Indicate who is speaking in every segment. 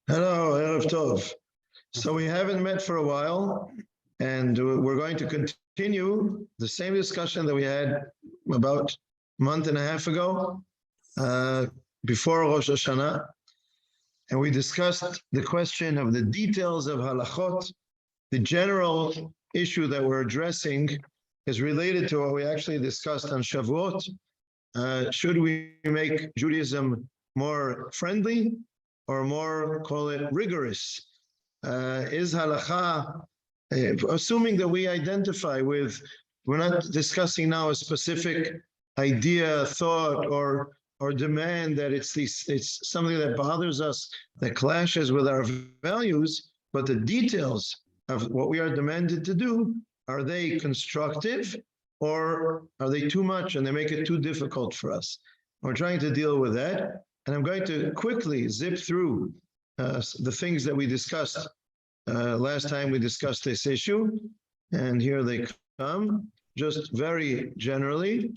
Speaker 1: Hello, Erev Tov. So we haven't met for a while, and we're going to continue the same discussion that we had about a month and a half ago, before Rosh Hashanah. And we discussed the question of the details of halachot. The general issue that we're addressing is related to what we actually discussed on Shavuot. Should we make Judaism more friendly or more, call it, rigorous? Is halakha, assuming that we identify with, we're not discussing now a specific idea, thought, or demand that it's something that bothers us, that clashes with our values, but the details of what we are demanded to do, are they constructive or are they too much and they make it too difficult for us? We're trying to deal with that. And I'm going to quickly zip through the things that we discussed last time we discussed this issue. And here they come, just very generally.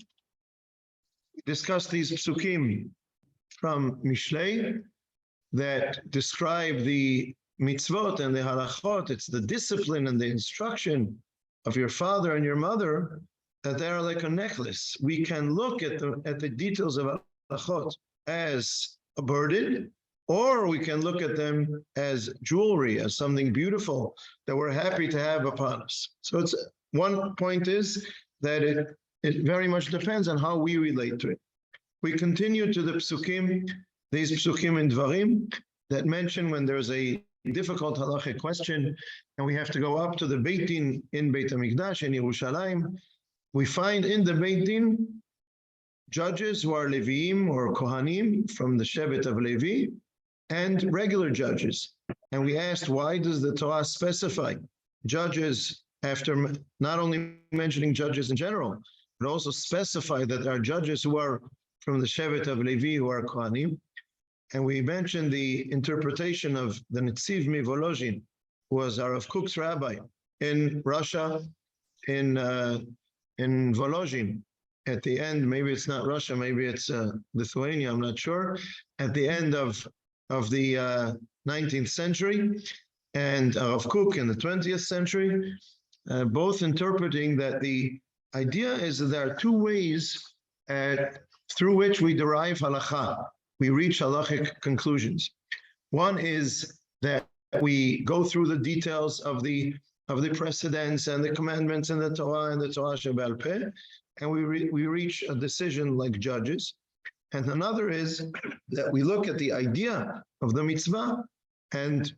Speaker 1: We discussed these psukim from Mishlei that describe the mitzvot and the halachot. It's the discipline and the instruction of your father and your mother, that they are like a necklace. We can look at the details of halachot as a burden, or we can look at them as jewelry, as something beautiful that we're happy to have upon us. So it's one point is that it very much depends on how we relate to it. We continue to the psukim, these psukim in Dvarim, that mention when there's a difficult halachic question and we have to go up to the Beit Din in Beit HaMikdash in Yerushalayim. We find in the Beit Din judges who are Leviim or Kohanim from the Shevet of Levi, and regular judges. And we asked, why does the Torah specify judges after not only mentioning judges in general, but also specify that there are judges who are from the Shevet of Levi who are Kohanim? And we mentioned the interpretation of the Netziv Mivolozhin, who was our Rav Kook's rabbi in Russia, in Volozhin. At the end, maybe it's not Russia, maybe it's Lithuania, I'm not sure, at the end of the 19th century, and Rav Kook in the 20th century, both interpreting that the idea is that there are two ways through which we derive halakha. We reach halachic conclusions. One is that we go through the details of the precedents and the commandments in the Torah and the Torah Sheba'al Peh, and we reach a decision like judges. And another is that we look at the idea of the mitzvah, and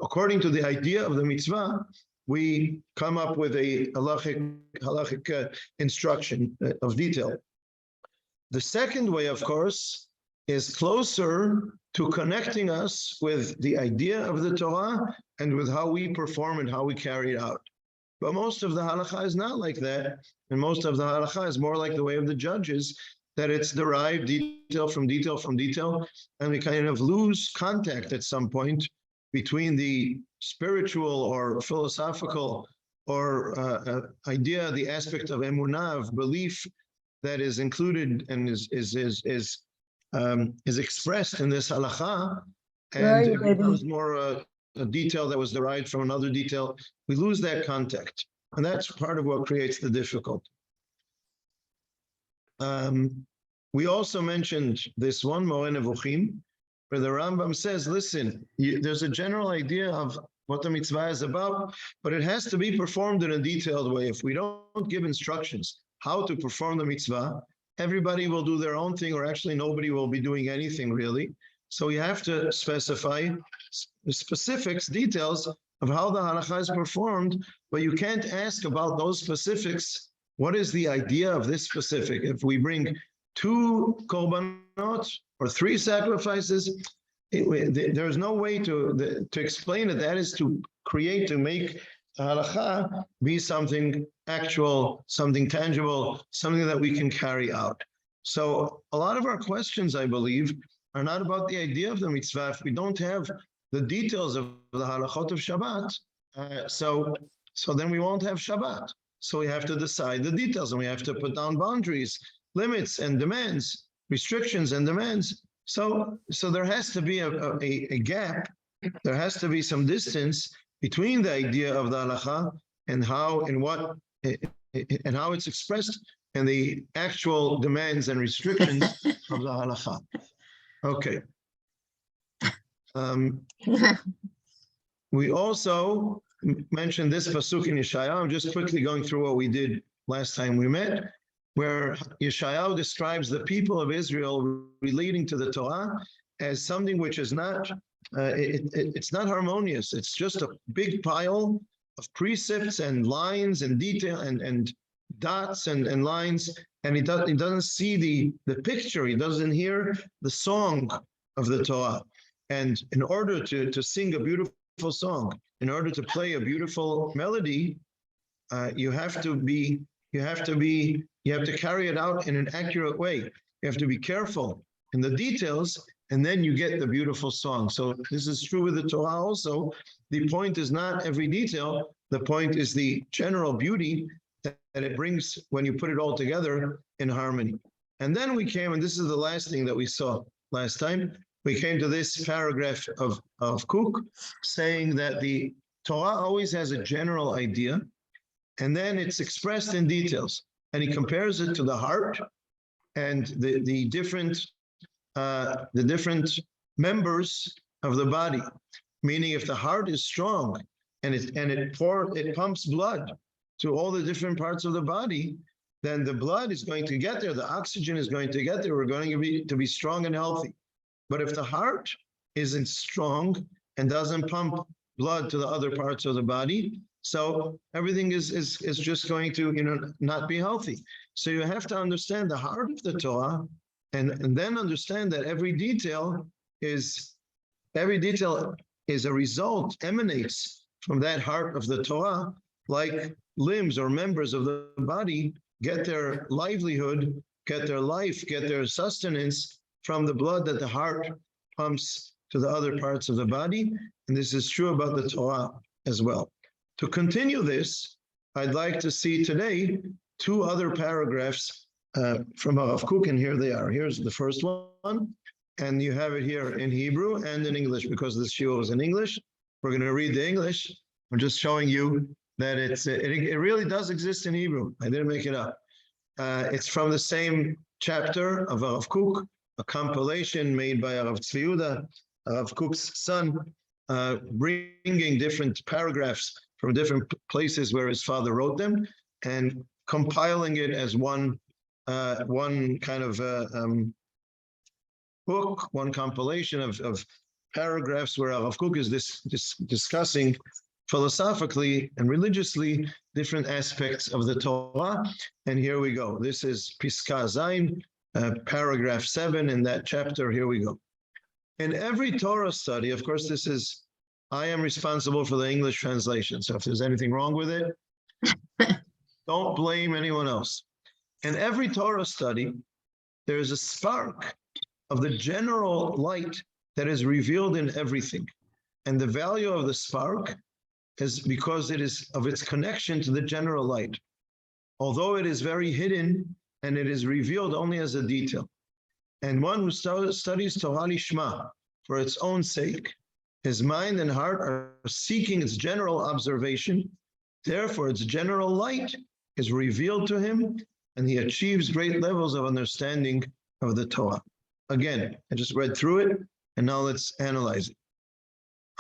Speaker 1: according to the idea of the mitzvah, we come up with a halachic instruction of detail. The second way, of course, is closer to connecting us with the idea of the Torah and with how we perform and how we carry it out. But most of the halakha is not like that, and most of the halakha is more like the way of the judges, that it's derived detail from detail from detail, and we kind of lose contact at some point between the spiritual or philosophical or idea, the aspect of emunah, of belief, that is included and is expressed in this halakha, and it becomes more a detail that was derived from another detail. We lose that contact, and that's part of what creates the difficulty. We also mentioned this one, Moreh Nevuchim, where the Rambam says, listen, there's a general idea of what the mitzvah is about, but it has to be performed in a detailed way. If we don't give instructions how to perform the mitzvah, everybody will do their own thing, or actually nobody will be doing anything really. So we have to specify the specifics, details of how the halakha is performed, but you can't ask about those specifics. What is the idea of this specific? If we bring 2 korbanot or 3 sacrifices, there's no way to explain it. That is to make halakha be something actual, something tangible, something that we can carry out. So a lot of our questions, I believe, are not about the idea of the mitzvah. If we don't have the details of the halachot of Shabbat, so then we won't have Shabbat. So we have to decide the details, and we have to put down boundaries, limits and demands, restrictions and demands. So there has to be a gap there has to be some distance between the idea of the halacha and how and how it's expressed and the actual demands and restrictions of the halakha. Okay. We also mentioned this pasuk in Yeshayahu. I'm just quickly going through what we did last time we met, where Yeshayahu describes the people of Israel relating to the Torah as something which is not, it's not harmonious. It's just a big pile of precepts and lines and detail and dots and lines, and he doesn't see the picture. He doesn't hear the song of the Torah. And in order to sing a beautiful song, in order to play a beautiful melody, you have to carry it out in an accurate way. You have to be careful in the details, and then you get the beautiful song. So this is true with the Torah also. The point is not every detail. The point is the general beauty that it brings when you put it all together in harmony. And then we came, and this is the last thing that we saw last time, we came to this paragraph of Kook saying that the Torah always has a general idea, and then it's expressed in details. And he compares it to the heart and the different members of the body. Meaning, if the heart is strong and it pumps blood to all the different parts of the body, then the blood is going to get there. The oxygen is going to get there. We're going to be strong and healthy. But if the heart isn't strong and doesn't pump blood to the other parts of the body, so everything is just going to not be healthy. So you have to understand the heart of the Torah, and then understand that every detail is a result, emanates from that heart of the Torah, like limbs or members of the body get their livelihood, get their life, get their sustenance from the blood that the heart pumps to the other parts of the body. And this is true about the Torah as well. To continue this, I'd like to see today two other paragraphs from Rav Kook, and here they are. Here's the first one, and you have it here in Hebrew and in English, because this shiur is in English. We're going to read the English. I'm just showing you that it really does exist in Hebrew. I didn't make it up. It's from the same chapter of Rav Kook, a compilation made by Rav Tzvi Yehuda, Rav Kook's son, bringing different paragraphs from different places where his father wrote them, and compiling it as one kind of book, one compilation of paragraphs where Rav Kook is discussing philosophically and religiously different aspects of the Torah. And here we go. This is Piska Zayin, paragraph 7 in that chapter. Here we go. In every Torah study, of course, I am responsible for the English translation. So if there's anything wrong with it, don't blame anyone else. In every Torah study, there is a spark of the general light that is revealed in everything. And the value of the spark is because it is of its connection to the general light. Although it is very hidden and it is revealed only as a detail. And one who studies Torah Lishma for its own sake, his mind and heart are seeking its general observation. Therefore, its general light is revealed to him, and he achieves great levels of understanding of the Torah. Again, I just read through it, and now let's analyze it.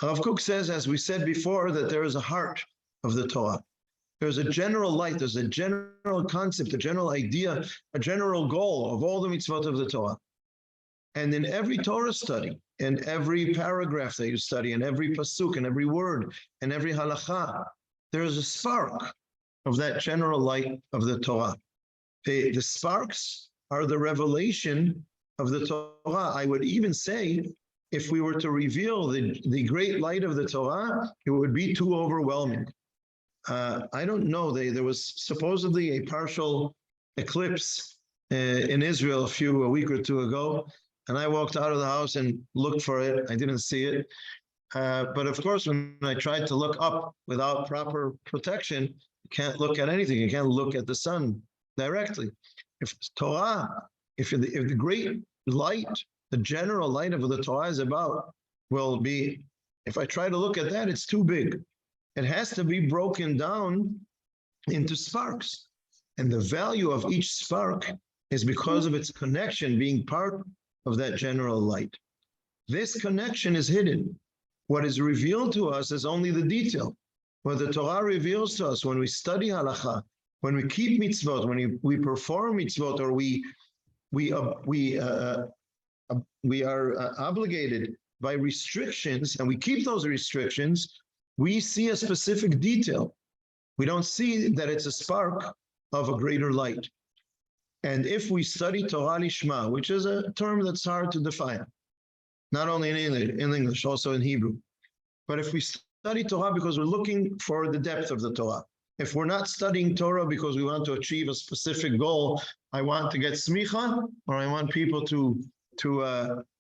Speaker 1: Rav Kook says, as we said before, that there is a heart of the Torah. There's a general light, there's a general concept, a general idea, a general goal of all the mitzvot of the Torah. And in every Torah study, in every paragraph that you study, in every pasuk, in every word, in every halakha, there is a spark of that general light of the Torah. The sparks are the revelation of the Torah. I would even say, if we were to reveal the great light of the Torah, it would be too overwhelming. I don't know, there was supposedly a partial eclipse in Israel a week or two ago, and I walked out of the house and looked for it. I didn't see it. But of course, when I tried to look up without proper protection, you can't look at anything. You can't look at the sun directly. If the great light, the general light of the Torah is about, will be If I try to look at that, it's too big. It has to be broken down into sparks. And the value of each spark is because of its connection being part of that general light. This connection is hidden. What is revealed to us is only the detail. What the Torah reveals to us when we study halacha, when we keep mitzvot, when we perform mitzvot, or we are obligated by restrictions, and we keep those restrictions, we see a specific detail. We don't see that it's a spark of a greater light. And if we study Torah Lishma, which is a term that's hard to define, not only in English, also in Hebrew, but if we study Torah because we're looking for the depth of the Torah, if we're not studying Torah because we want to achieve a specific goal, I want to get smicha, or I want people to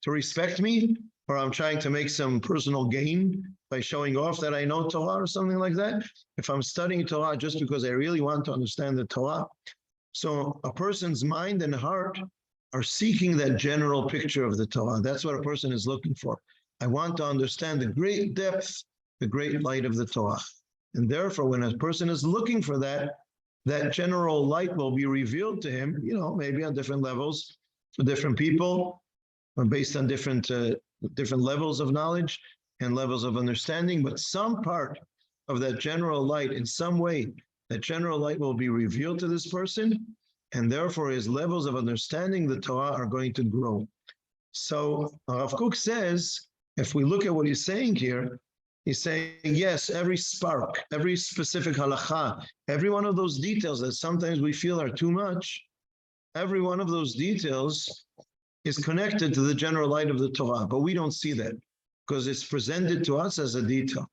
Speaker 1: respect me, or I'm trying to make some personal gain by showing off that I know Torah or something like that. If I'm studying Torah just because I really want to understand the Torah, so a person's mind and heart are seeking that general picture of the Torah. That's what a person is looking for. I want to understand the great depth, the great light of the Torah. And therefore, when a person is looking for that, that general light will be revealed to him, maybe on different levels for different people, or based on different levels of knowledge and levels of understanding. But some part of that general light, in some way, that general light will be revealed to this person, and therefore his levels of understanding the Torah are going to grow. So Rav Kook says, if we look at what he's saying here, he's saying, yes, every spark, every specific halacha, every one of those details that sometimes we feel are too much, every one of those details is connected to the general light of the Torah, but we don't see that because it's presented to us as a detail.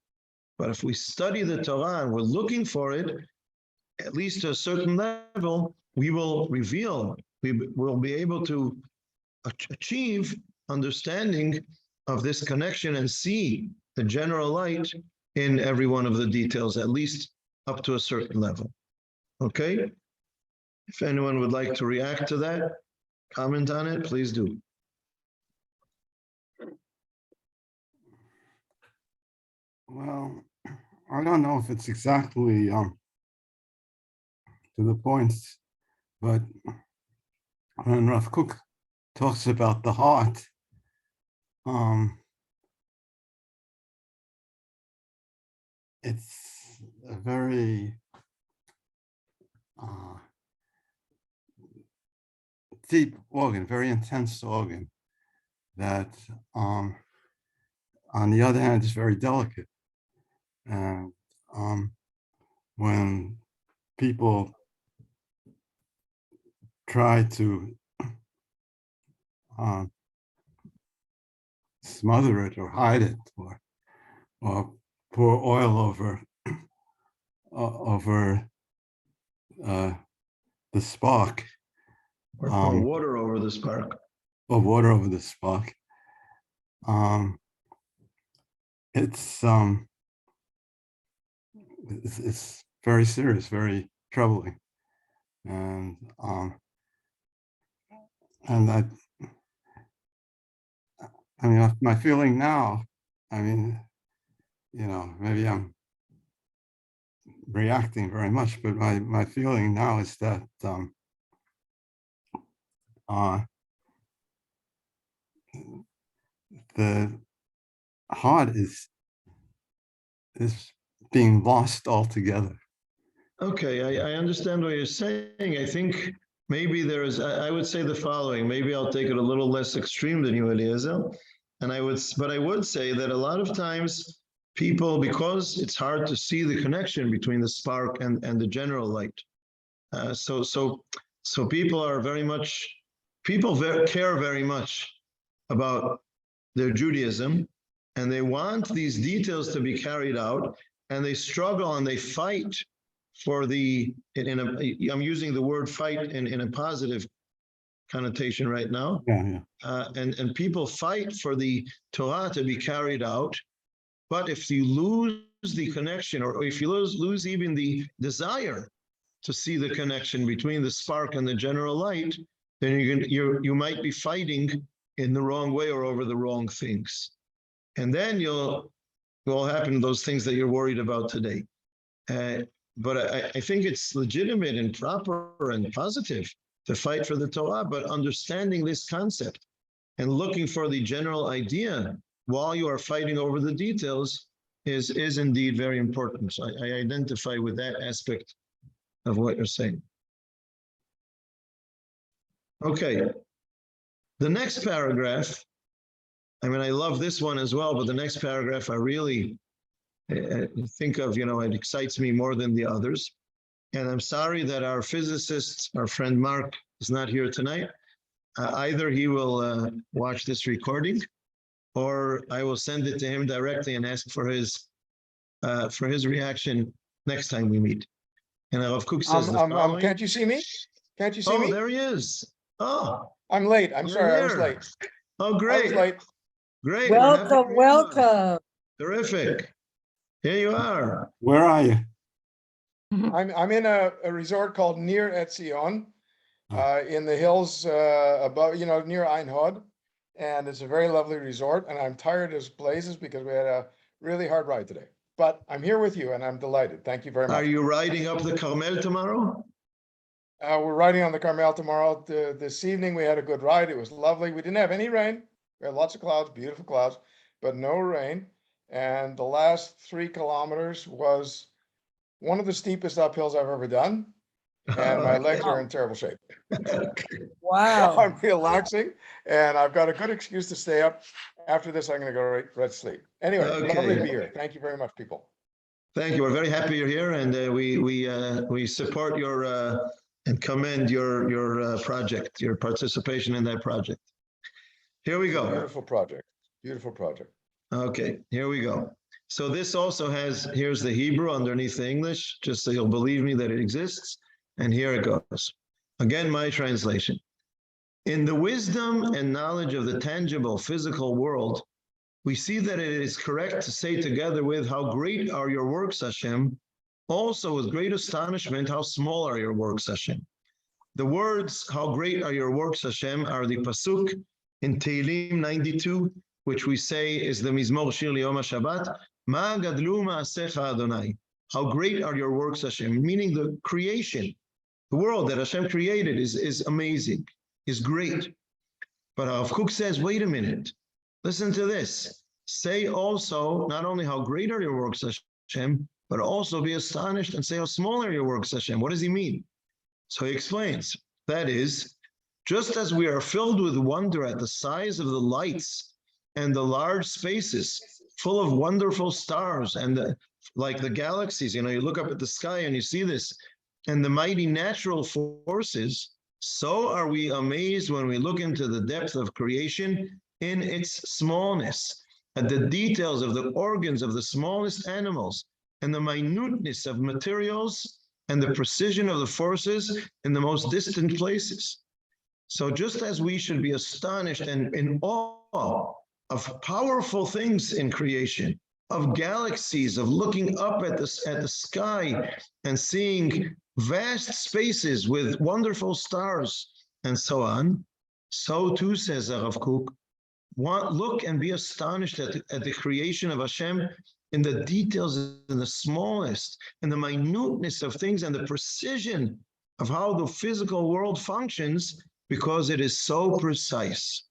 Speaker 1: But if we study the Torah and we're looking for it, at least to a certain level, we will reveal, we will be able to achieve understanding of this connection and see the general light in every one of the details, at least up to a certain level. Okay? If anyone would like to react to that, comment on it, please do.
Speaker 2: Well, I don't know if it's exactly to the point, but when Rav Kook talks about the heart, it's a very deep organ, very intense organ that, on the other hand, is very delicate. And when people try to smother it or hide it, or pour oil over the spark,
Speaker 1: or pour water over the spark,
Speaker 2: or water over the spark, it's very serious, very troubling, and I mean, my feeling now, I mean, maybe I'm reacting very much, but my feeling now is that the heart is being lost altogether.
Speaker 1: Okay, I understand what you're saying. I think maybe I would say the following. Maybe I'll take it a little less extreme than you, Eliezer. And I would say that a lot of times people, because it's hard to see the connection between the spark and the general light. So people are care very much about their Judaism, and they want these details to be carried out, and they struggle and they fight for I'm using the word fight in a positive connotation right now.
Speaker 2: Yeah.
Speaker 1: And people fight for the Torah to be carried out, but if you lose the connection, or if you lose even the desire to see the connection between the spark and the general light, then you might be fighting in the wrong way or over the wrong things. And then will happen, those things that you're worried about today. But I think it's legitimate and proper and positive to fight for the Torah, but understanding this concept and looking for the general idea while you are fighting over the details is indeed very important. So I identify with that aspect of what you're saying. Okay. The next paragraph, I mean, I love this one as well, but the next paragraph I really think of, it excites me more than the others. And I'm sorry that our physicist, our friend Mark, is not here tonight. Either he will watch this recording, or I will send it to him directly and ask for his reaction next time we meet. And Rav Kook says the following.
Speaker 3: Can't you see me? Can't you see me?
Speaker 1: Oh, there he is. Oh,
Speaker 3: I'm late. I'm
Speaker 1: you're
Speaker 3: sorry, I was
Speaker 1: here.
Speaker 3: late.
Speaker 1: Oh,
Speaker 3: I was
Speaker 1: great.
Speaker 3: late.
Speaker 1: Great. We're happy to
Speaker 4: Welcome,
Speaker 1: meet you.
Speaker 4: welcome.
Speaker 1: Terrific. Here you are.
Speaker 2: Where are you?
Speaker 3: I'm in a resort called Near Etzion,
Speaker 2: Oh.
Speaker 3: in the hills above, near Ein Hod. And it's a very lovely resort. And I'm tired as blazes because we had a really hard ride today. But I'm here with you and I'm delighted. Thank you very much.
Speaker 1: Are you riding up the Carmel tomorrow?
Speaker 3: We're riding on the Carmel tomorrow. This evening we had a good ride. It was lovely. We didn't have any rain. We had lots of clouds, beautiful clouds, but no rain. And the last 3 kilometers was one of the steepest uphills I've ever done. And my legs are in terrible shape.
Speaker 4: Wow.
Speaker 3: I'm relaxing and I've got a good excuse to stay up. After this, I'm going to go right to sleep. Anyway,
Speaker 1: Okay.
Speaker 3: lovely to be here. Thank you very much, people.
Speaker 1: Thank you. We're very happy you're here, and we support your and commend your project, your participation in that project. Here we go.
Speaker 3: Beautiful project. Beautiful project.
Speaker 1: Okay, here we go. So this also here's the Hebrew underneath the English, just so you'll believe me that it exists. And here it goes. Again, my translation. In the wisdom and knowledge of the tangible physical world, we see that it is correct to say together with how great are your works, Hashem, also with great astonishment, how small are your works, Hashem. The words, how great are your works, Hashem, are the pasuk in Tehillim 92, which we say is the Mizmor Shir Liyom HaShabbat, Ma gadlu ma'asecha Adonai. How great are your works, Hashem, meaning the creation, the world that Hashem created is amazing, is great. But Rav Kook says, wait a minute, listen to this. Say also, not only how great are your works, Hashem, but also be astonished and say how small are your works, Hashem. What does he mean? So he explains, that is, just as we are filled with wonder at the size of the lights and the large spaces full of wonderful stars and like the galaxies, you look up at the sky and you see this, and the mighty natural forces, so are we amazed when we look into the depth of creation in its smallness, at the details of the organs of the smallest animals, and the minuteness of materials, and the precision of the forces in the most distant places. So just as we should be astonished and in awe of powerful things in creation, of galaxies, of looking up at the sky and seeing vast spaces with wonderful stars and so on, so too, says Rav Kook, look and be astonished at the creation of Hashem in the details, in the smallest, in the minuteness of things and the precision of how the physical world functions, because it is so precise.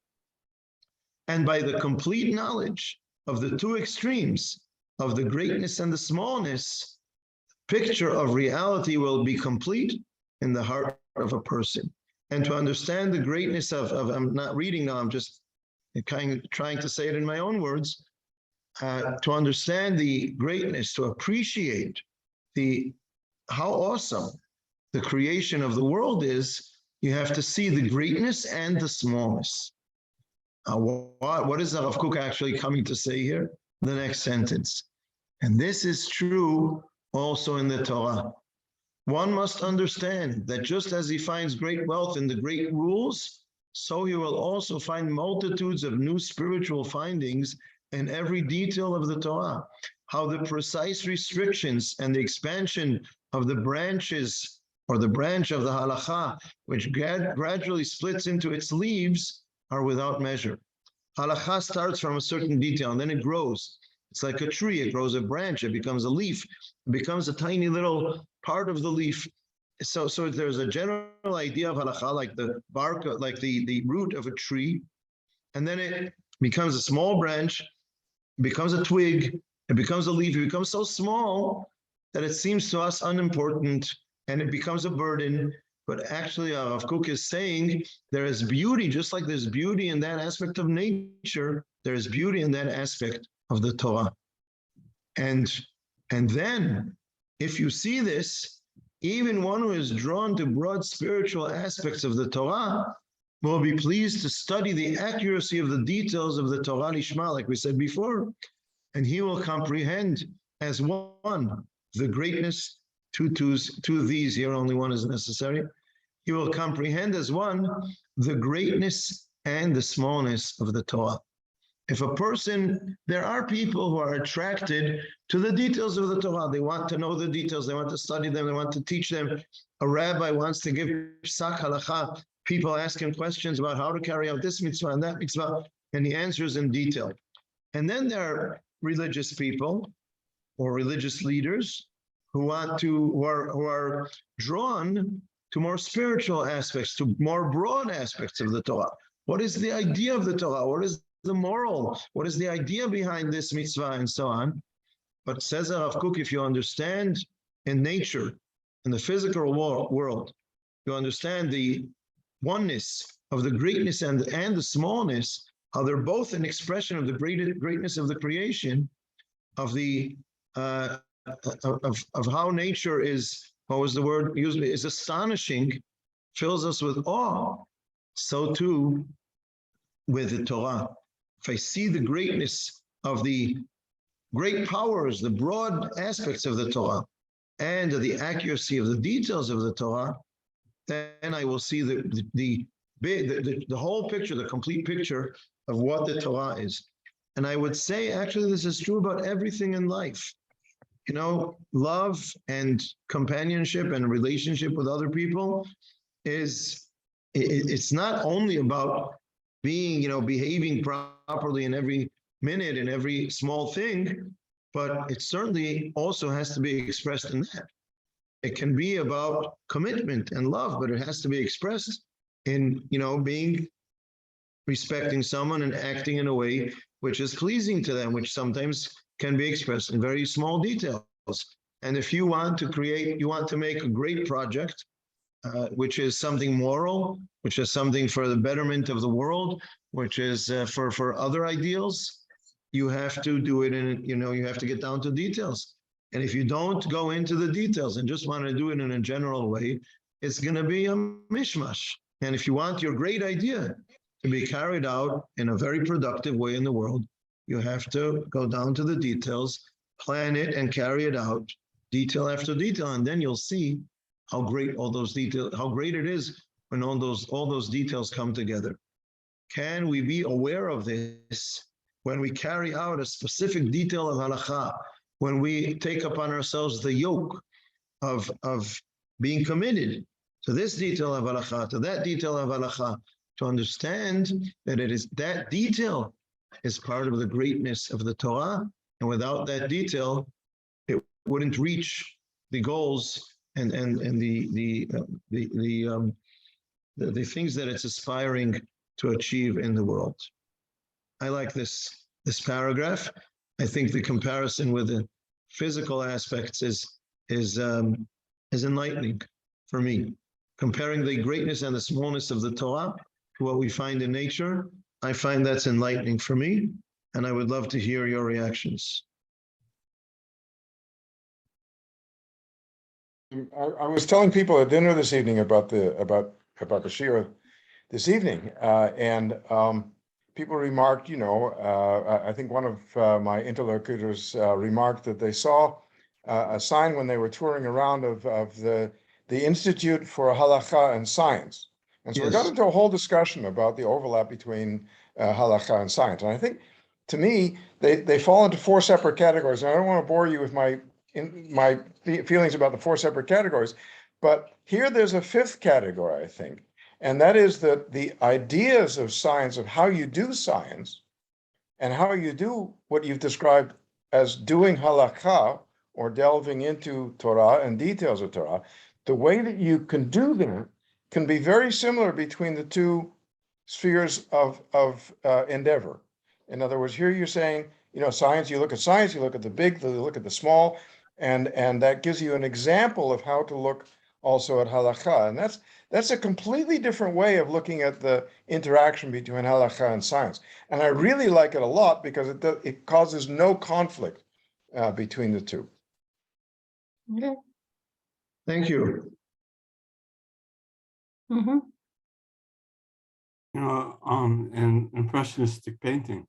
Speaker 1: And by the complete knowledge of the 2 extremes, of the greatness and the smallness, picture of reality will be complete in the heart of a person. And to understand the greatness of I'm not reading now, I'm just kind of trying to say it in my own words, to understand the greatness, to appreciate how awesome the creation of the world is, you have to see the greatness and the smallness. What is Rav Kook actually coming to say here? The next sentence. And this is true also in the Torah. One must understand that just as he finds great wealth in the great rules, so he will also find multitudes of new spiritual findings in every detail of the Torah. How the precise restrictions and the expansion of the branches, or the branch of the halachah, which gradually splits into its leaves, are without measure. Halachah starts from a certain detail and then it grows. It's like a tree. It grows a branch. It becomes a leaf. It becomes a tiny little part of the leaf. So there's a general idea of halakha, like the bark, like the root of a tree, and then it becomes a small branch, becomes a twig, it becomes a leaf. It becomes so small that it seems to us unimportant, and it becomes a burden. But actually, Rav Kook is saying there is beauty, just like there's beauty in that aspect of nature, there is beauty in that aspect of the Torah. And then, if you see this, even one who is drawn to broad spiritual aspects of the Torah will be pleased to study the accuracy of the details of the Torah Lishma, like we said before, and he will comprehend as one the greatness. Two of these here, only one is necessary. He will comprehend as one the greatness and the smallness of the Torah. If a person, there are people who are attracted to the details of the Torah. They want to know the details. They want to study them. They want to teach them. A rabbi wants to give psak halacha. People ask him questions about how to carry out this mitzvah and that mitzvah, and he answers in detail. And then there are religious people or religious leaders who are drawn to more spiritual aspects, to more broad aspects of the Torah. What is the idea of the Torah? What is the moral? What is the idea behind this mitzvah and so on? But says Rav Kook, if you understand in nature, in the physical world, you understand the oneness of the greatness and the smallness, how they're both an expression of the greatness of the creation, of the of how nature is, what was the word usually, is astonishing, fills us with awe. So too with the Torah. If I see the greatness of the great powers, the broad aspects of the Torah, and the accuracy of the details of the Torah, then I will see the whole picture, the complete picture of what the Torah is. And I would say, actually, this is true about everything in life. You know, love and companionship and relationship with other people it's not only about being, behaving properly in every minute and every small thing, but it certainly also has to be expressed in that. It can be about commitment and love, but it has to be expressed in, being respecting someone and acting in a way which is pleasing to them, which sometimes can be expressed in very small details. And if you want to make a great project, which is something moral, which is something for the betterment of the world, which is for other ideals, you have to do it in, you have to get down to details. And if you don't go into the details and just want to do it in a general way, it's going to be a mishmash. And if you want your great idea to be carried out in a very productive way in the world, you have to go down to the details, plan it and carry it out, detail after detail, and then you'll see how great it is when all those details come together. Can we be aware of this when we carry out a specific detail of halakha, when we take upon ourselves the yoke of being committed to this detail of halakha, to that detail of halakha, to understand that it is that detail is part of the greatness of the Torah, and without that detail, it wouldn't reach the goals and the things that it's aspiring to achieve in the world. I like this paragraph. I think the comparison with the physical aspects is enlightening for me. Comparing the greatness and the smallness of the Torah to what we find in nature, I find that's enlightening for me, and I would love to hear your reactions.
Speaker 3: I was telling people at dinner this evening about the shira this evening, and people remarked, I think one of my interlocutors remarked that they saw a sign when they were touring around of the Institute for Halakha and Science. And so we got into a whole discussion about the overlap between halakha and science. And I think, to me, they fall into four separate categories. And I don't want to bore you with my feelings about the four separate categories, but here there's a fifth category, I think, and that is that the ideas of science, of how you do science, and how you do what you've described as doing halakha or delving into Torah and details of Torah, the way that you can do that can be very similar between the two spheres of endeavor. In other words, here you're saying, science, you look at science, you look at the big, you look at the small, and that gives you an example of how to look also at halakha. And that's a completely different way of looking at the interaction between halakha and science. And I really like it a lot because it causes no conflict between the two.
Speaker 4: Okay.
Speaker 1: Thank you.
Speaker 4: Mhm.
Speaker 2: In impressionistic painting,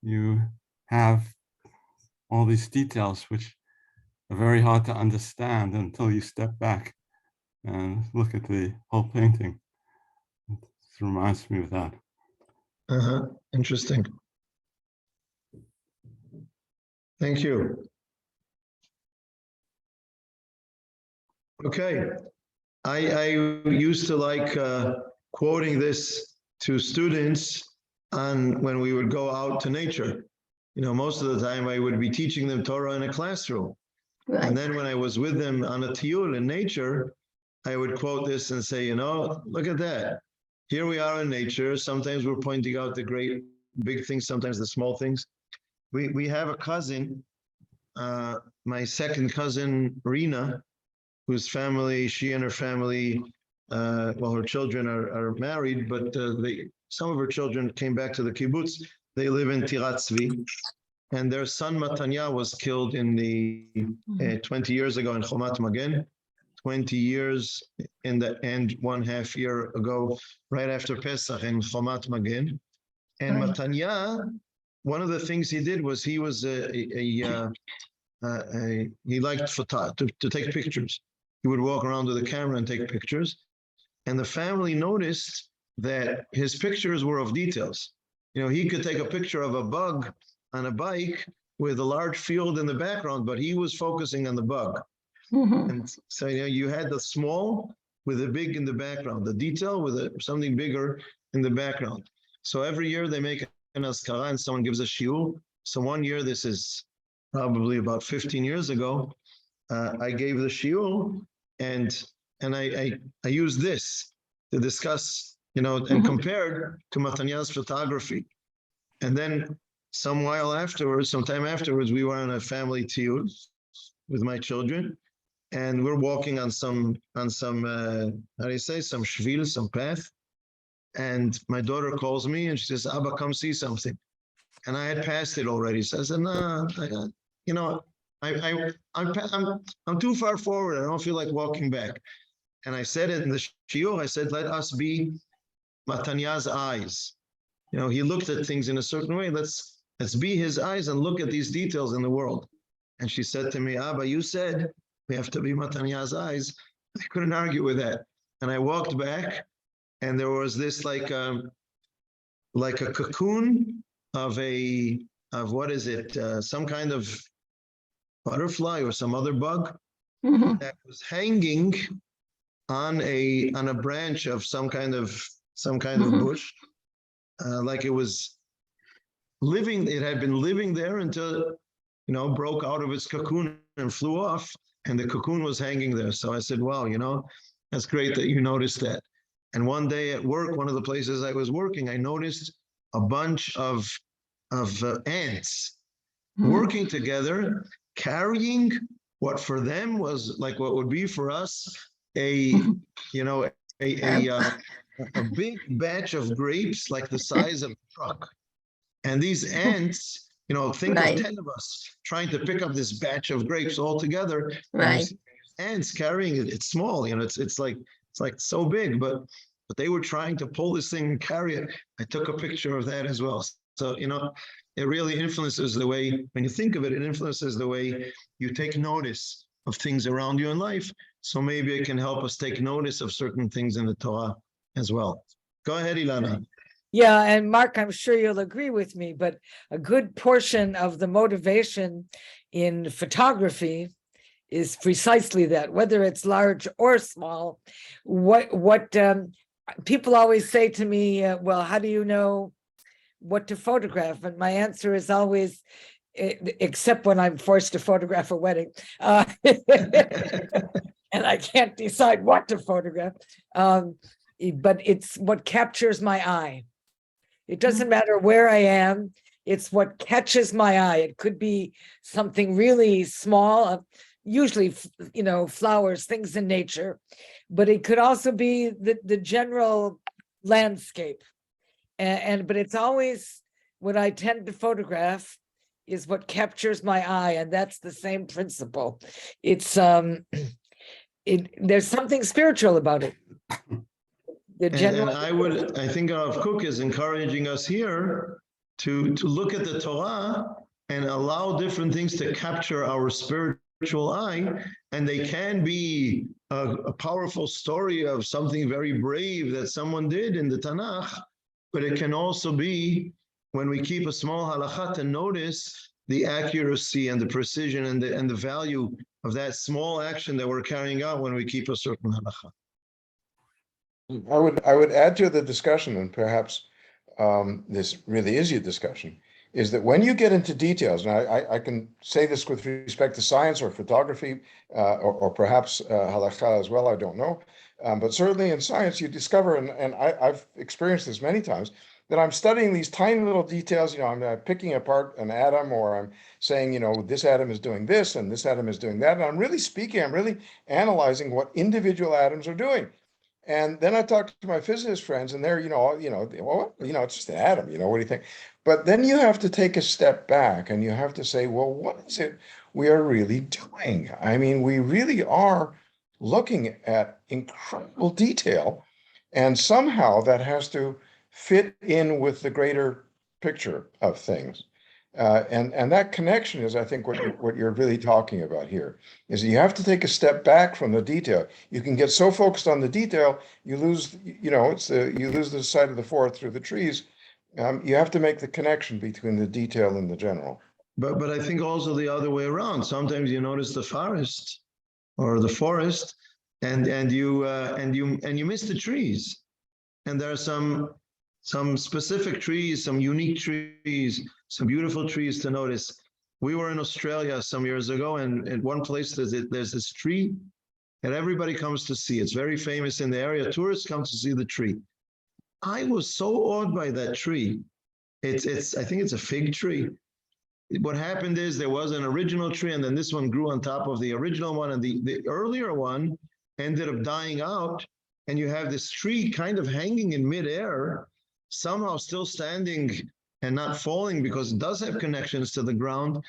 Speaker 2: you have all these details which are very hard to understand until you step back and look at the whole painting. It reminds me of that.
Speaker 1: Interesting. Thank you. Okay. I used to like quoting this to students when we would go out to nature. Most of the time I would be teaching them Torah in a classroom.
Speaker 4: Right.
Speaker 1: And then when I was with them on a tiyul in nature, I would quote this and say, look at that. Here we are in nature. Sometimes we're pointing out the great big things, sometimes the small things. We have a cousin, my second cousin, Rena, whose family, she and her family, her children are married, but some of her children came back to the kibbutz. They live in Tirat Tzvi, and their son Matanya was killed in the 20 years ago in Chomat Magen, 20 years in the end, 1.5 year ago, right after Pesach in Chomat Magen. And
Speaker 4: Right.
Speaker 1: Matanya, one of the things he did was he was he liked to take pictures. He would walk around with a camera and take pictures. And the family noticed that his pictures were of details. He could take a picture of a bug on a bike with a large field in the background, but he was focusing on the bug.
Speaker 4: Mhm.
Speaker 1: And so you had the small with the big in the background, the detail with something bigger in the background. So every year they make an askara and someone gives a shiur. So one year, this is probably about 15 years ago, I gave the shiur and I used this to discuss, and compared to Matanya's photography. And then some time afterwards, we were on a family tiyul with my children, and we're walking on some how do you say, some shvil, some path. And my daughter calls me and she says, Abba, come see something. And I had passed it already. So I said, no, I'm too far forward. I don't feel like walking back. And I said it in the shiur, I said, let us be Matanya's eyes. He looked at things in a certain way. Let's be his eyes and look at these details in the world. And she said to me, Abba, you said we have to be Matanya's eyes. I couldn't argue with that. And I walked back, and there was this like a cocoon of what is it? Some kind of butterfly or some other bug
Speaker 4: Mhm.
Speaker 1: that was hanging on a branch of some kind of bush, like it was living. It had been living there until broke out of its cocoon and flew off, and the cocoon was hanging there. So I said, wow, that's great that you noticed that. And one day at work, one of the places I was working, I noticed a bunch of ants working together, carrying what for them was like what would be for us a big batch of grapes like the size of a truck. And these ants, think
Speaker 4: Right.
Speaker 1: of 10 of us trying to pick up this batch of grapes all together. And
Speaker 4: Right.
Speaker 1: ants carrying it. It's small, it's like so big, but they were trying to pull this thing and carry it. I took a picture of that as well. So, it really influences the way, when you think of it, it influences the way you take notice of things around you in life. So maybe it can help us take notice of certain things in the Torah as well. Go ahead, Ilana.
Speaker 4: Yeah, and Mark, I'm sure you'll agree with me, but a good portion of the motivation in photography is precisely that, whether it's large or small. What people always say to me, well, how do you know what to photograph? And my answer is always, except when I'm forced to photograph a wedding. And I can't decide what to photograph. But it's what captures my eye. It doesn't matter where I am. It's what catches my eye. It could be something really small, usually, flowers, things in nature, but it could also be the general landscape. But it's always what I tend to photograph is what captures my eye. And that's the same principle. It's, there's something spiritual about it.
Speaker 1: And I think Rav Kook is encouraging us here to look at the Torah and allow different things to capture our spiritual eye. And they can be a powerful story of something very brave that someone did in the Tanakh, but it can also be when we keep a small halachot and notice the accuracy and the precision and the value of that small action that we're carrying out when we keep a certain halachah.
Speaker 3: I would add to the discussion, and perhaps this really is your discussion, is that when you get into details, and I can say this with respect to science or photography, or perhaps halakha as well, I don't know, but certainly in science you discover, and I've experienced this many times, that I'm studying these tiny little details. I'm picking apart an atom, or I'm saying, this atom is doing this and this atom is doing that, and I'm really analyzing what individual atoms are doing. And then I talk to my physicist friends, and they're, it's just an atom, what do you think? But then you have to take a step back and you have to say, well, what is it we are really doing? I mean, we really are looking at incredible detail, and somehow that has to fit in with the greater picture of things. And that connection is, I think, what you're really talking about here, is you have to take a step back from the detail. You can get so focused on the detail, you lose, you lose the sight of the forest through the trees. You have to make the connection between the detail and the general.
Speaker 1: But I think also the other way around. Sometimes you notice the forest or the forest, and you miss the trees, and there are some specific trees, some unique trees, some beautiful trees to notice. We were in Australia some years ago, and at one place there's this tree that everybody comes to see. It's very famous in the area. Tourists come to see the tree. I was so awed by that tree. I think it's a fig tree. What happened is there was an original tree, and then this one grew on top of the original one, and the earlier one ended up dying out, and you have this tree kind of hanging in midair, somehow still standing and not falling because it does have connections to the ground.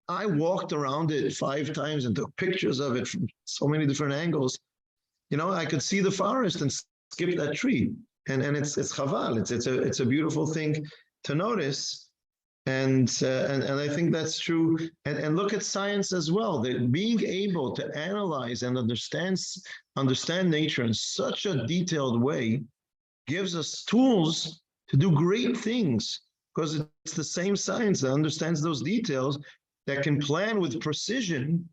Speaker 1: I walked around it 5 times and took pictures of it from so many different angles. I could see the forest and skip that tree. And it's chaval. It's a beautiful thing to notice. And I think that's true. And look at science as well. That being able to analyze and understand nature in such a detailed way gives us tools to do great things, because it's the same science that understands those details, that can plan with precision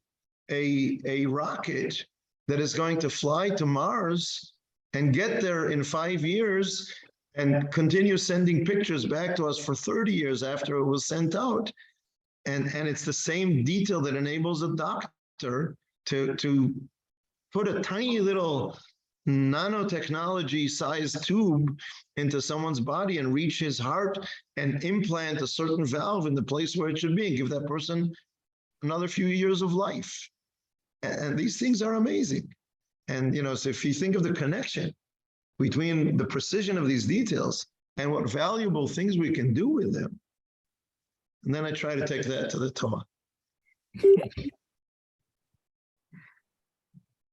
Speaker 1: a rocket that is going to fly to Mars and get there in 5 years and continue sending pictures back to us for 30 years after it was sent out. And it's the same detail that enables a doctor to put a tiny little nanotechnology sized tube into someone's body and reach his heart and implant a certain valve in the place where it should be and give that person another few years of life. And these things are amazing. And, so if you think of the connection between the precision of these details and what valuable things we can do with them, and then I try to take that to the Torah.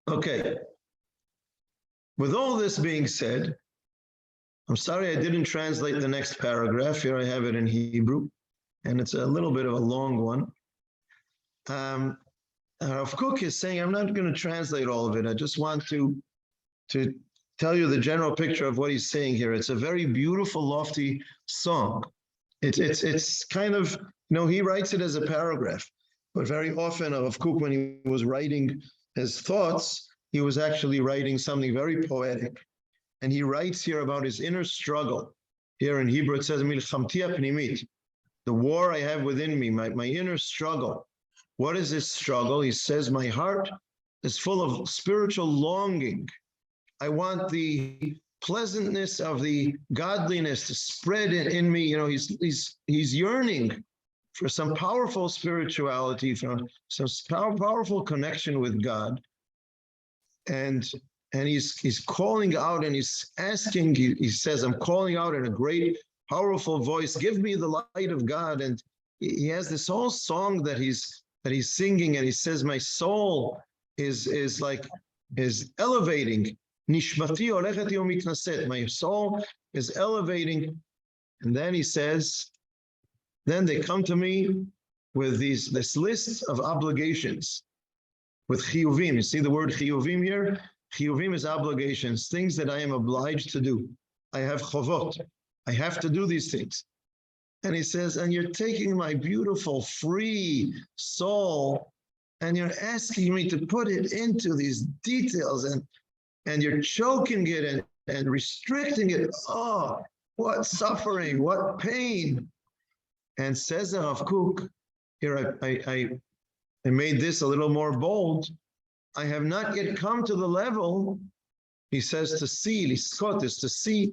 Speaker 1: Okay. With all this being said, I'm sorry I didn't translate the next paragraph. Here I have it in Hebrew, and it's a little bit of a long one. Rav Kook is saying, I'm not going to translate all of it. I just want to tell you the general picture of what he's saying here. It's a very beautiful, lofty song. It's kind of, he writes it as a paragraph, but very often Rav Kook, when he was writing his thoughts, he was actually writing something very poetic. And he writes here about his inner struggle. Here in Hebrew, it says, Milchamti apnimit, the war I have within me, my inner struggle. What is this struggle? He says, my heart is full of spiritual longing. I want the pleasantness of the godliness to spread in me. You know, he's yearning for some powerful spirituality, for some powerful connection with God. And he's calling out and he's asking, he says, I'm calling out in a great, powerful voice, give me the light of God. And he has this whole song that he's singing, and he says, my soul is elevating. Nishmati olechet umitnaset. My soul is elevating. And then he says, then they come to me with this list of obligations, with chiyuvim. You see the word chiyuvim here? Chiyuvim is obligations, things that I am obliged to do. I have chovot. I have to do these things. And he says, and you're taking my beautiful, free soul, and you're asking me to put it into these details, and you're choking it and restricting it. Oh, what suffering, what pain. And says the Rav Kook, here I made this a little more bold. I have not yet come to the level, he says, to see, liskot is to see,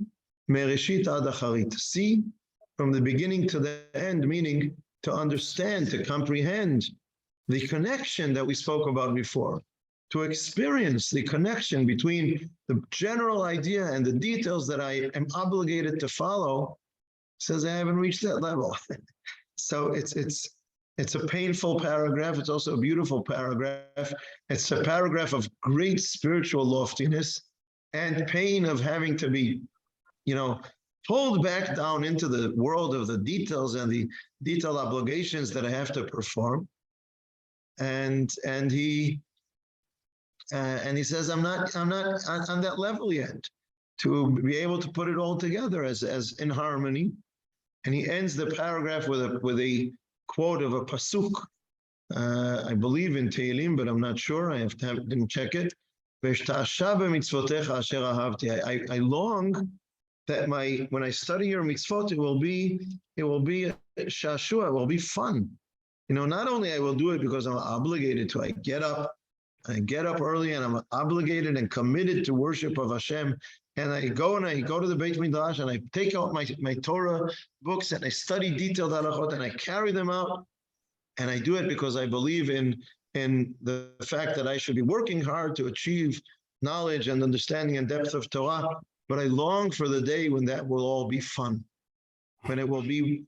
Speaker 1: mereshit ad acharit, to see from the beginning to the end, meaning to understand, to comprehend the connection that we spoke about before, to experience the connection between the general idea and the details that I am obligated to follow. Says I haven't reached that level. So it's a painful paragraph. It's also a beautiful paragraph. It's a paragraph of great spiritual loftiness and pain of having to be, pulled back down into the world of the details and the detailed obligations that I have to perform. And he says, I'm not on that level yet to be able to put it all together as in harmony. And he ends the paragraph with a quote of a pasuk, I believe in Tehillim, but I'm not sure. Didn't check it. I long that when I study your mitzvot, it will be shashua, it will be fun. Not only I will do it because I'm obligated to. I get up early and I'm obligated and committed to worship of Hashem. And I go to the Beit Midrash and I take out my Torah books and I study detailed halachot and I carry them out. And I do it because I believe in the fact that I should be working hard to achieve knowledge and understanding and depth of Torah. But I long for the day when that will all be fun, when it will be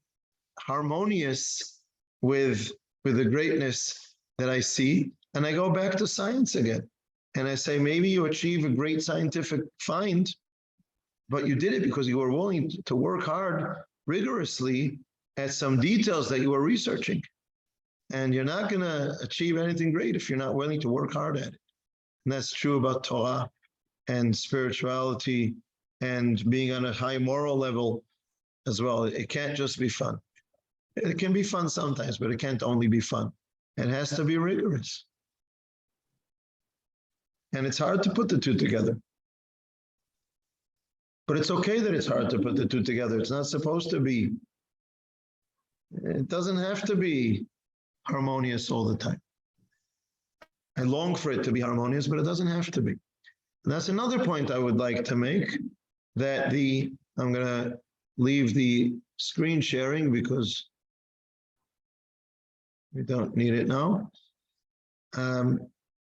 Speaker 1: harmonious with the greatness that I see. And I go back to science again. And I say, maybe you achieve a great scientific find, but you did it because you were willing to work hard, rigorously, at some details that you were researching. And you're not going to achieve anything great if you're not willing to work hard at it. And that's true about Torah and spirituality and being on a high moral level as well. It can't just be fun. It can be fun sometimes, but it can't only be fun. It has to be rigorous. And it's hard to put the two together. But it's okay that it's hard to put the two together. It's not supposed to be. It doesn't have to be harmonious all the time. I long for it to be harmonious, but it doesn't have to be. And that's another point I would like to make, that I'm going to leave the screen sharing because we don't need it now.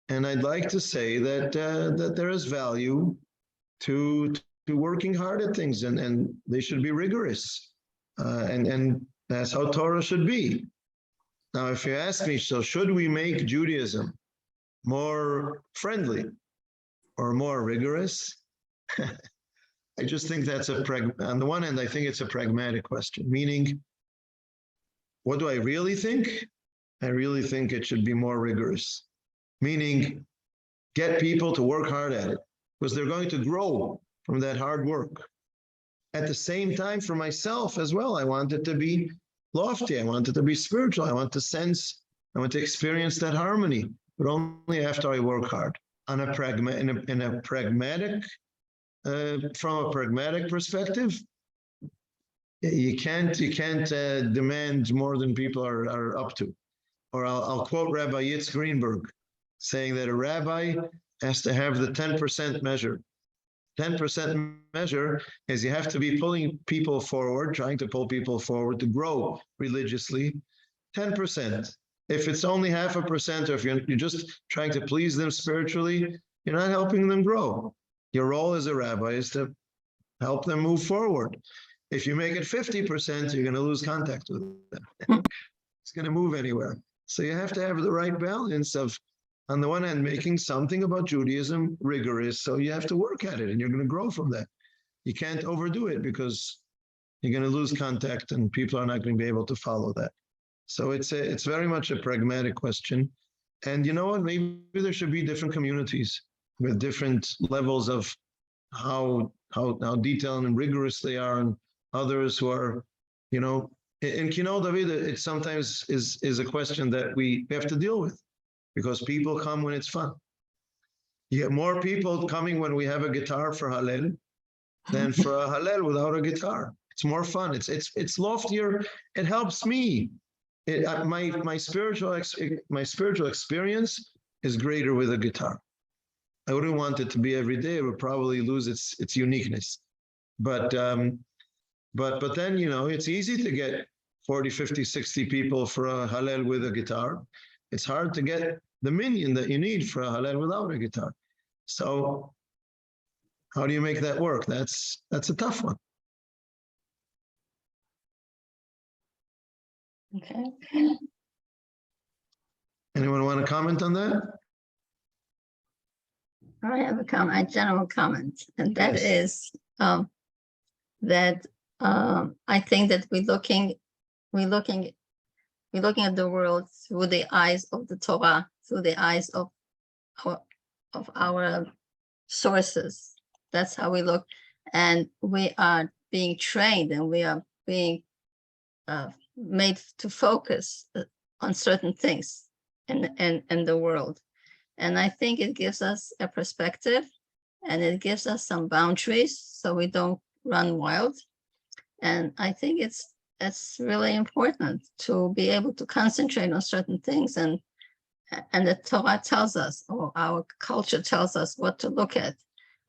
Speaker 1: And I'd like to say that there is value to working hard at things, and they should be rigorous, and that's how Torah should be. Now, if you ask me, so should we make Judaism more friendly or more rigorous? I just think that's on the one hand, I think it's a pragmatic question, meaning, what do I really think? I really think it should be more rigorous. Meaning, get people to work hard at it because they're going to grow from that hard work. At the same time, for myself as well, I want it to be lofty. I want it to be spiritual. I want to experience that harmony, but only after I work hard from a pragmatic perspective. You can't demand more than people are up to. Or I'll quote Rabbi Yitz Greenberg saying that a rabbi has to have the 10% measure. 10% measure is you have to be pulling people forward, trying to pull people forward to grow religiously. 10%. If it's only 0.5%, or if you're just trying to please them spiritually, you're not helping them grow. Your role as a rabbi is to help them move forward. If you make it 50%, you're going to lose contact with them. It's going to move anywhere. So you have to have the right balance of, on the one hand, making something about Judaism rigorous. So you have to work at it and you're going to grow from that. You can't overdo it because you're going to lose contact and people are not going to be able to follow that. So it's very much a pragmatic question. And you know what? Maybe there should be different communities with different levels of how detailed and rigorous they are, and others who are, you know, in Kino David, it sometimes is a question that we have to deal with because people come when it's fun. You get more people coming when we have a guitar for Hallel than for a Hallel without a guitar. It's more fun. It's loftier. It helps me. My spiritual experience is greater with a guitar. I wouldn't want it to be every day. It would probably lose its uniqueness. But then, you know, it's easy to get 40, 50, 60 people for a Hallel with a guitar. It's hard to get the minyan that you need for a Hallel without a guitar. So how do you make that work? That's a tough one.
Speaker 5: Okay.
Speaker 1: Anyone want to comment on that?
Speaker 5: I have a general comment, and that
Speaker 1: Yes.
Speaker 5: is that I think that we're looking at the world through the eyes of the Torah, through the eyes of our sources. That's how we look, and we are being trained, and we are being made to focus on certain things in the world. And I think it gives us a perspective, and it gives us some boundaries so we don't run wild. And I think it's really important to be able to concentrate on certain things, and the Torah tells us, or our culture tells us, what to look at.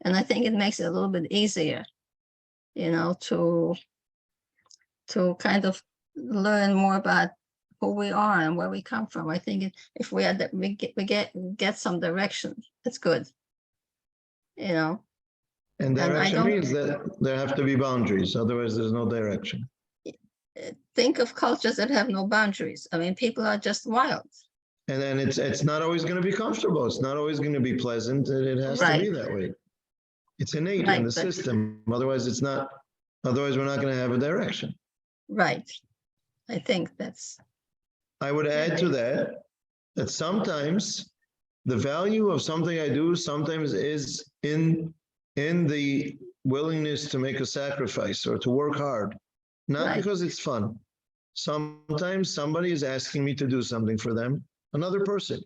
Speaker 5: And I think it makes it a little bit easier, you know, to kind of learn more about who we are and where we come from. I think if we get some direction, it's good, you know.
Speaker 1: And
Speaker 5: And I
Speaker 1: direction
Speaker 5: don't
Speaker 1: means that there have to be boundaries, otherwise there's no direction.
Speaker 5: think of cultures that have no boundaries. I mean, people are just wild.
Speaker 1: And then it's not always going to be comfortable. It's not always going to be pleasant. It has to be
Speaker 5: Right.
Speaker 1: that way. It's innate in
Speaker 5: Right,
Speaker 1: the
Speaker 5: but-
Speaker 1: system. Otherwise, it's not. Otherwise, we're not going to have a direction.
Speaker 5: Right. I think that's,
Speaker 1: I would add to that sometimes the value of something I do sometimes is in the willingness to make a sacrifice or to work hard, not
Speaker 5: Right.
Speaker 1: because it's fun. Sometimes somebody is asking me to do something for them. Another person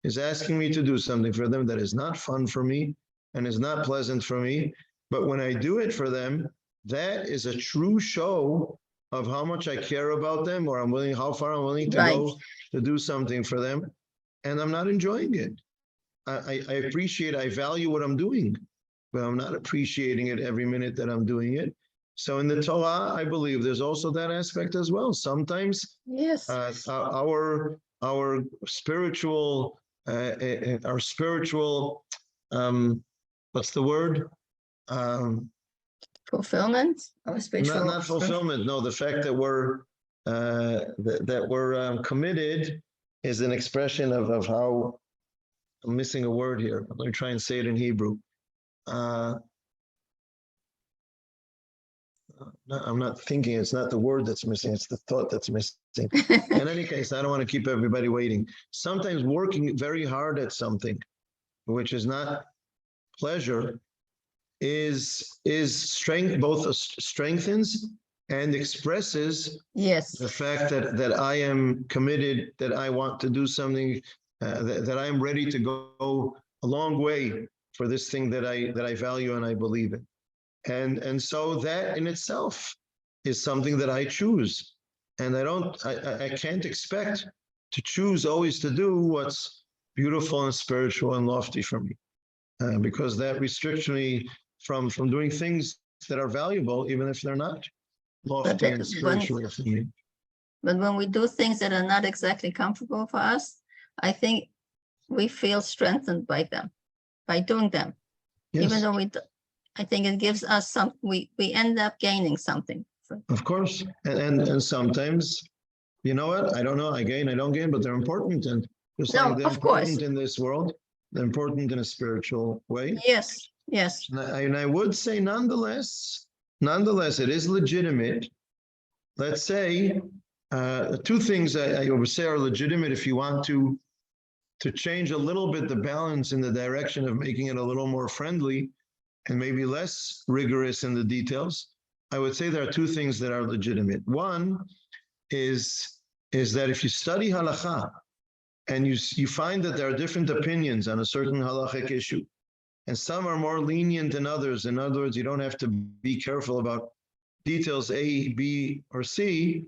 Speaker 1: is asking me to do something for them that is not fun for me and is not pleasant for me. But when I do it for them, that is a true show of how much I care about them, or how far I'm willing to
Speaker 5: Right.
Speaker 1: go to do something for them. And I'm not enjoying it. I appreciate, I value what I'm doing, but I'm not appreciating it every minute that I'm doing it. So in the Torah, I believe there's also that aspect as well. Sometimes
Speaker 5: yes,
Speaker 1: our spiritual, what's the word?
Speaker 5: fulfillment or spiritual.
Speaker 1: Not fulfillment. No, the fact that we're committed is an expression of how. I'm missing a word here. Let me try and say it in Hebrew. I'm not thinking. It's not the word that's missing. It's the thought that's missing. In any case, I don't want to keep everybody waiting. Sometimes working very hard at something, which is not pleasure, is strength, both strengthens and expresses
Speaker 5: Yes,
Speaker 1: the fact that I am committed, that I want to do something, that I am ready to go a long way for this thing that I value and I believe in. And so that in itself is something that I choose. And I can't expect to choose always to do what's beautiful and spiritual and lofty for me. Because that restricts me from doing things that are valuable, even if they're not lofty and spiritual for me.
Speaker 5: But when we do things that are not exactly comfortable for us, I think we feel strengthened by them, by doing them.
Speaker 1: Yes.
Speaker 5: Even though I think it gives us some, we end up gaining something.
Speaker 1: Of course. And sometimes, you know what? I don't know, I gain, I don't gain, but they're important. And just
Speaker 5: No,
Speaker 1: like they're
Speaker 5: of course.
Speaker 1: important in this world, they're important in a spiritual way.
Speaker 5: Yes, yes.
Speaker 1: And I would say nonetheless, it is legitimate. Let's say, two things I would say are legitimate if you want to change a little bit the balance in the direction of making it a little more friendly and maybe less rigorous in the details. I would say there are two things that are legitimate. One is that if you study halakha and you find that there are different opinions on a certain halachic issue, and some are more lenient than others. In other words, you don't have to be careful about details A, B, or C,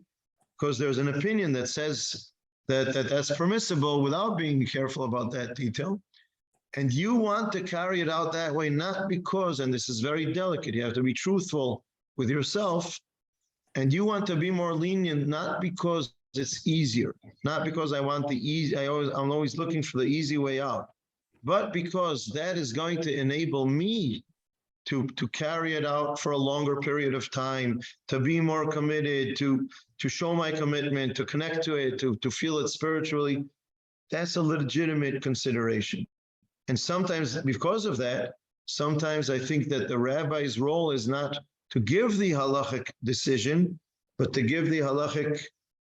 Speaker 1: because there's an opinion that says that's permissible without being careful about that detail. And you want to carry it out that way, not because, and this is very delicate, you have to be truthful with yourself, and you want to be more lenient, not because it's easier, not because I want the easy, I'm always looking for the easy way out, but because that is going to enable me to carry it out for a longer period of time, to be more committed, to show my commitment, to connect to it, to feel it spiritually. That's a legitimate consideration. And sometimes because of that, sometimes I think that the rabbi's role is not to give the halachic decision, but to give the halachic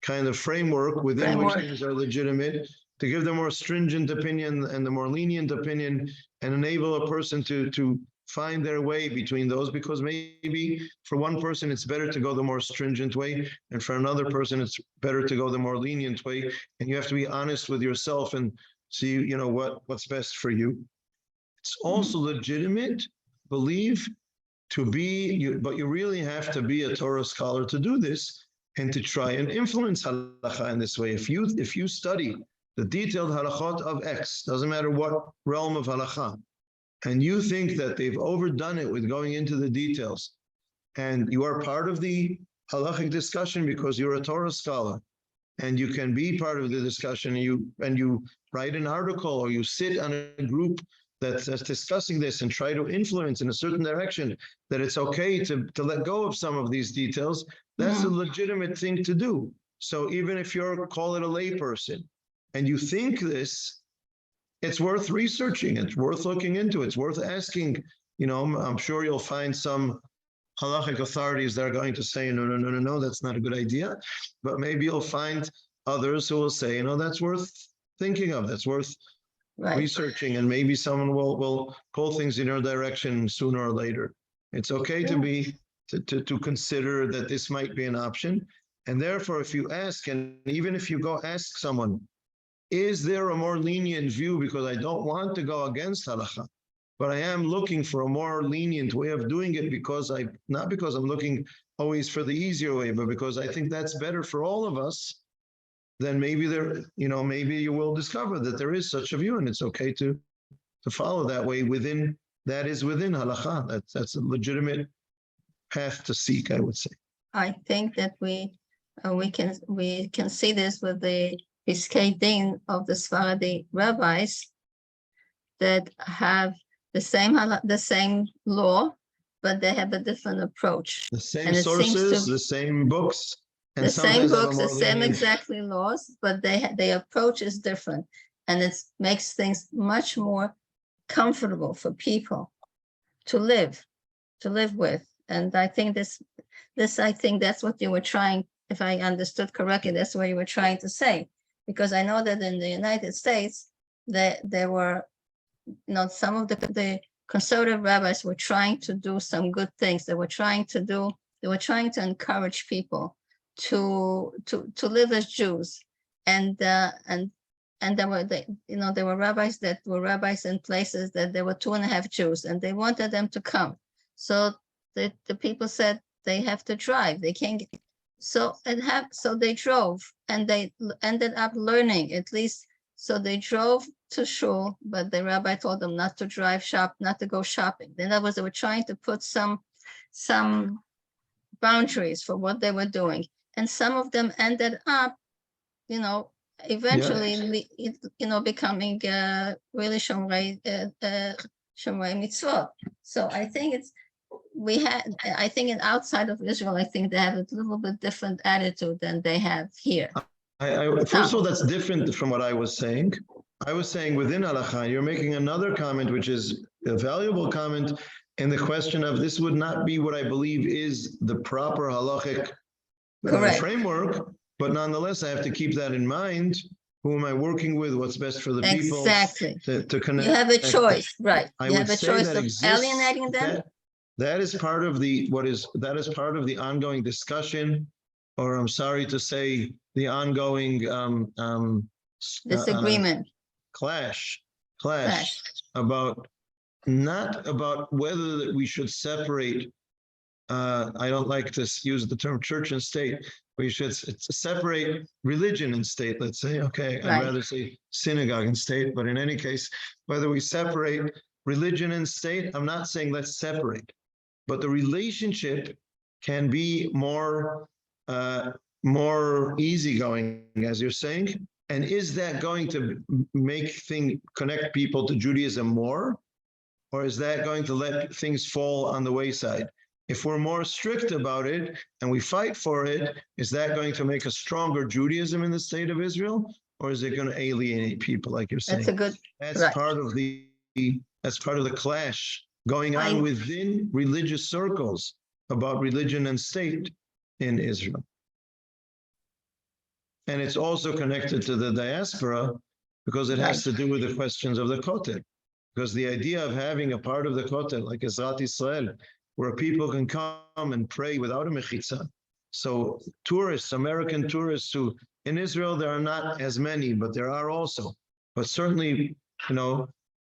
Speaker 1: kind of framework within which things are legitimate, to give the more stringent opinion and the more lenient opinion, and enable a person to find their way between those, because maybe for one person it's better to go the more stringent way, and for another person it's better to go the more lenient way, and you have to be honest with yourself and see, you know, what's best for you. It's also legitimate, believe, to be, but you really have to be a Torah scholar to do this and to try and influence halakha in this way. If you study the detailed halachot of X, doesn't matter what realm of halakha, and you think that they've overdone it with going into the details, and you are part of the halachic discussion because you're a Torah scholar, and you can be part of the discussion, and you write an article or you sit on a group that's discussing this and try to influence in a certain direction, that it's okay to let go of some of these details, that's a legitimate thing to do. So even if you're, call it a layperson, and you think this, it's worth researching, it's worth looking into, it's worth asking. You know, I'm sure you'll find some halachic authorities that are going to say, no, that's not a good idea. But maybe you'll find others who will say, you know, that's worth thinking of, that's worth researching, and maybe someone will pull things in your direction sooner or later. It's okay to consider that this might be an option. And therefore, if you ask, and even if you go ask someone, is there a more lenient view, because I don't want to go against halakha, but I am looking for a more lenient way of doing it, because not because I'm looking always for the easier way, but because I think that's better for all of us, then maybe maybe you will discover that there is such a view, and it's okay to follow that way within halakha. That's a legitimate path to seek, I would say.
Speaker 5: I think that we can see this with the Piskei Din of the Sephardi rabbis that have the same law, but they have a different approach.
Speaker 1: The same sources, the same books, and
Speaker 5: the same books, the same
Speaker 1: lenient
Speaker 5: exactly laws, but their approach is different, and it makes things much more comfortable for people to live with. And I think I think that's what you were trying, if I understood correctly, that's what you were trying to say. Because I know that in the United States, there were, some of the conservative rabbis were trying to do some good things. They were trying to encourage people to live as Jews, and there were rabbis that were rabbis in places that there were 2.5 Jews, and they wanted them to come. So the people said, they have to drive. They can't get, so they drove, and they ended up learning, at least. So they drove to shul, but the rabbi told them not to not to go shopping. In other words, they were trying to put some boundaries for what they were doing. And some of them ended up, eventually, becoming really Shomrei mitzvot. So I think I think in outside of Israel, I think they have a little bit different attitude than they have here.
Speaker 1: First of all, that's different from what I was saying. I was saying within halakha, you're making another comment, which is a valuable comment in the question of this would not be what I believe is the proper halachic framework, but nonetheless, I have to keep that in mind. Who am I working with? What's best for the people?
Speaker 5: Exactly.
Speaker 1: To connect.
Speaker 5: You have a choice, right?
Speaker 1: You
Speaker 5: have a choice of alienating them.
Speaker 1: That is part of the ongoing discussion, or I'm sorry to say, the ongoing
Speaker 5: Disagreement.
Speaker 1: Clash about not about whether we should separate. I don't like to use the term church and state. We should separate religion and state, let's say. Okay,
Speaker 5: Right.
Speaker 1: I'd rather say synagogue and state, but in any case, whether we separate religion and state, I'm not saying let's separate, but the relationship can be more easygoing, as you're saying. And is that going to connect people to Judaism more? Or is that going to let things fall on the wayside? If we're more strict about it and we fight for it, is that going to make a stronger Judaism in the state of Israel? Or is it going to alienate people, like you're saying? That's part of the clash going on within religious circles about religion and state in Israel. And it's also connected to the diaspora because it has to do with the questions of the Kotel. Because the idea of having a part of the Kotel, like Ezrat Yisrael, where people can come and pray without a mechitza. So tourists, American tourists who, in Israel, there are not as many, but there are also. But certainly,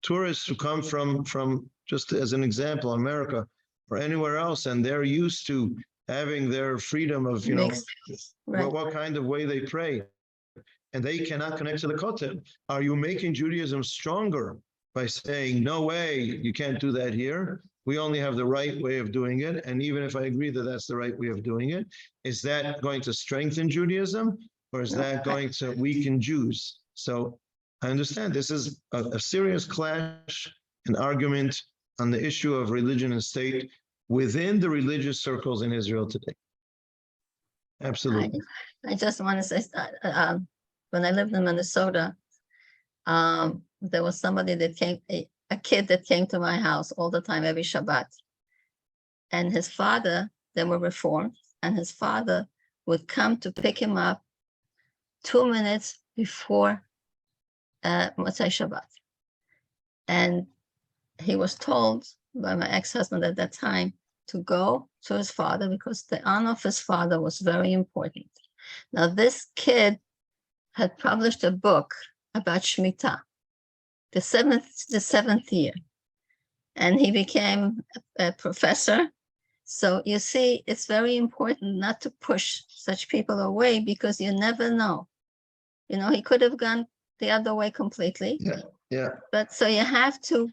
Speaker 1: tourists who come from just as an example, America or anywhere else, and they're used to having their freedom of, what kind of way they pray. And they cannot connect to the Kotel. Are you making Judaism stronger by saying, no way, you can't do that here? We only have the right way of doing it. And even if I agree that that's the right way of doing it, is that going to strengthen Judaism, or is that going to weaken Jews? So I understand this is a serious clash, an argument on the issue of religion and state within the religious circles in Israel today. Absolutely.
Speaker 5: I just want to say, when I lived in Minnesota, there was somebody that came, a kid that came to my house all the time, every Shabbat. And his father, they were Reformed, and his father would come to pick him up 2 minutes before Motzei Shabbat. And he was told by my ex-husband at that time to go to his father because the honor of his father was very important. Now, this kid had published a book about Shemitah, the seventh year, and he became a professor. So you see, it's very important not to push such people away because you never know. He could have gone the other way completely.
Speaker 1: Yeah.
Speaker 5: But so you have to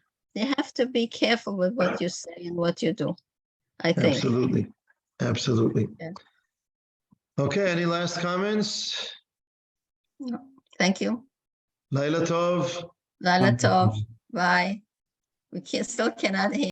Speaker 5: be careful with what you say and what you do, I think.
Speaker 1: Absolutely.
Speaker 5: Yeah.
Speaker 1: Okay, any last comments?
Speaker 5: No. Thank you.
Speaker 1: Laila Tov.
Speaker 5: Laila Tov. Bye. We still cannot hear.